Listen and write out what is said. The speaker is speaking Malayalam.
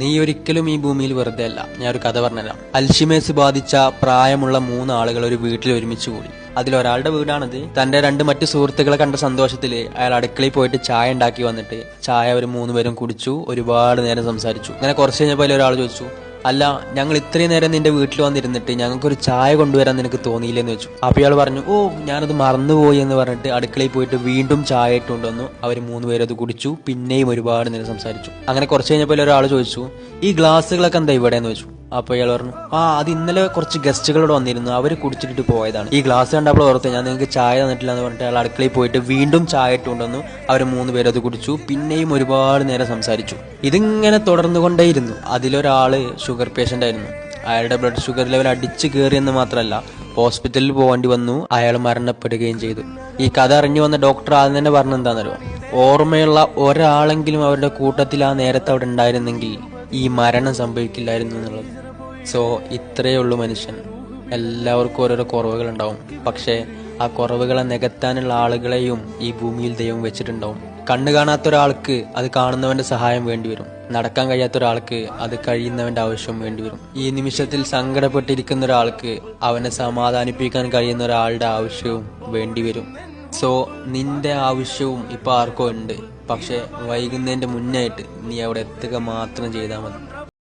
നീ ഒരിക്കലും ഈ ഭൂമിയിൽ വെറുതെ അല്ല. ഞാൻ ഒരു കഥ പറഞ്ഞുതരാം. അൽഷിമേഴ്സ് ബാധിച്ച പ്രായമുള്ള 3 ആളുകൾ ഒരു വീട്ടിൽ ഒരുമിച്ച് കൂടി. അതിലൊരാളുടെ വീടാണിത്. തന്റെ 2 മറ്റു സുഹൃത്തുക്കളെ കണ്ട സന്തോഷത്തിൽ അയാൾ അടുക്കളയിൽ പോയിട്ട് ചായ ഉണ്ടാക്കി വന്നിട്ട് ചായ അവർ 3 പേരും കുടിച്ചു. ഒരുപാട് നേരം സംസാരിച്ചു. അങ്ങനെ കുറച്ച് കഴിഞ്ഞപ്പോൾ ഒരാൾ ചോദിച്ചു, അല്ല, ഞങ്ങൾ ഇത്രയും നേരം നിന്റെ വീട്ടിൽ വന്നിരുന്നിട്ട് ഞങ്ങൾക്കൊരു ചായ കൊണ്ടുവരാൻ നിനക്ക് തോന്നിയില്ലെന്ന് വെച്ചു. അപ്പോൾ ഇയാൾ പറഞ്ഞു, ഓ, ഞാനത് മറന്നുപോയി എന്ന് പറഞ്ഞിട്ട് അടുക്കളയിൽ പോയിട്ട് വീണ്ടും ചായ ഇട്ട് കൊണ്ടുവന്നു. അവർ 3 പേരും അത് കുടിച്ചു. പിന്നെയും ഒരുപാട് നേരം സംസാരിച്ചു. അങ്ങനെ കുറച്ച് കഴിഞ്ഞപ്പോൾ ഒരാൾ ചോദിച്ചു, ഈ ഗ്ലാസ്സുകളൊക്കെ എന്താ ഇവിടെ എന്ന് വെച്ചു. അപ്പോൾ ഇയാൾ പറഞ്ഞു, അത് ഇന്നലെ കുറച്ച് ഗസ്റ്റുകളോട് വന്നിരുന്നു, അവർ കുടിച്ചിട്ട് പോയതാണ്. ഈ ഗ്ലാസ് കണ്ടപ്പോൾ ഓർത്ത് ഞാൻ നിങ്ങൾക്ക് ചായ തന്നിട്ടില്ല എന്ന് പറഞ്ഞിട്ട് അയാൾ അടുക്കളയിൽ പോയിട്ട് വീണ്ടും ചായ ഇട്ട് കൊണ്ടുവന്നു. അവർ 3 പേരും അത് കുടിച്ചു. പിന്നെയും ഒരുപാട് നേരം സംസാരിച്ചു. ഇതിങ്ങനെ തുടർന്നുകൊണ്ടേയിരുന്നു. അതിലൊരാള് ഷുഗർ പേഷ്യന്റ് ആയിരുന്നു. അയാളുടെ ബ്ലഡ് ഷുഗർ ലെവൽ അടിച്ചു കയറിയെന്ന് മാത്രമല്ല, ഹോസ്പിറ്റലിൽ പോകേണ്ടി വന്നു. അയാൾ മരണപ്പെടുകയും ചെയ്തു. ഈ കഥ അറിഞ്ഞു വന്ന ഡോക്ടർ ആദ്യം തന്നെ പറഞ്ഞെന്താണെന്നറിയോ, ഓർമ്മയുള്ള ഒരാളെങ്കിലും അവരുടെ കൂട്ടത്തിൽ ആ നേരത്തെ അവിടെ ഉണ്ടായിരുന്നെങ്കിൽ ഈ മരണം സംഭവിക്കില്ലായിരുന്നു എന്നുള്ളത്. സോ ഇത്രയേ ഉള്ളൂ മനുഷ്യൻ. എല്ലാവർക്കും ഓരോരോ കുറവുകളുണ്ടാവും. പക്ഷേ ആ കുറവുകളെ നികത്താനുള്ള ആളുകളെയും ഈ ഭൂമിയിൽ ദൈവം വെച്ചിട്ടുണ്ടാവും. കണ്ണ് കാണാത്ത ഒരാൾക്ക് അത് കാണുന്നവന്റെ സഹായം വേണ്ടിവരും. നടക്കാൻ കഴിയാത്ത ഒരാൾക്ക് അത് കഴിയുന്നവന്റെ ആവശ്യം വേണ്ടിവരും. ഈ നിമിഷത്തിൽ സങ്കടപ്പെട്ടിരിക്കുന്ന ഒരാൾക്ക് അവനെ സമാധാനിപ്പിക്കാൻ കഴിയുന്ന ഒരാളുടെ ആവശ്യവും വേണ്ടിവരും. സോ നിന്റെ ആവശ്യവും ഇപ്പൊ ആർക്കോ ഉണ്ട്. പക്ഷെ വൈകുന്നതിന്റെ മുന്നായിട്ട് നീ അവിടെ എത്തുക മാത്രം ചെയ്താൽ മതി.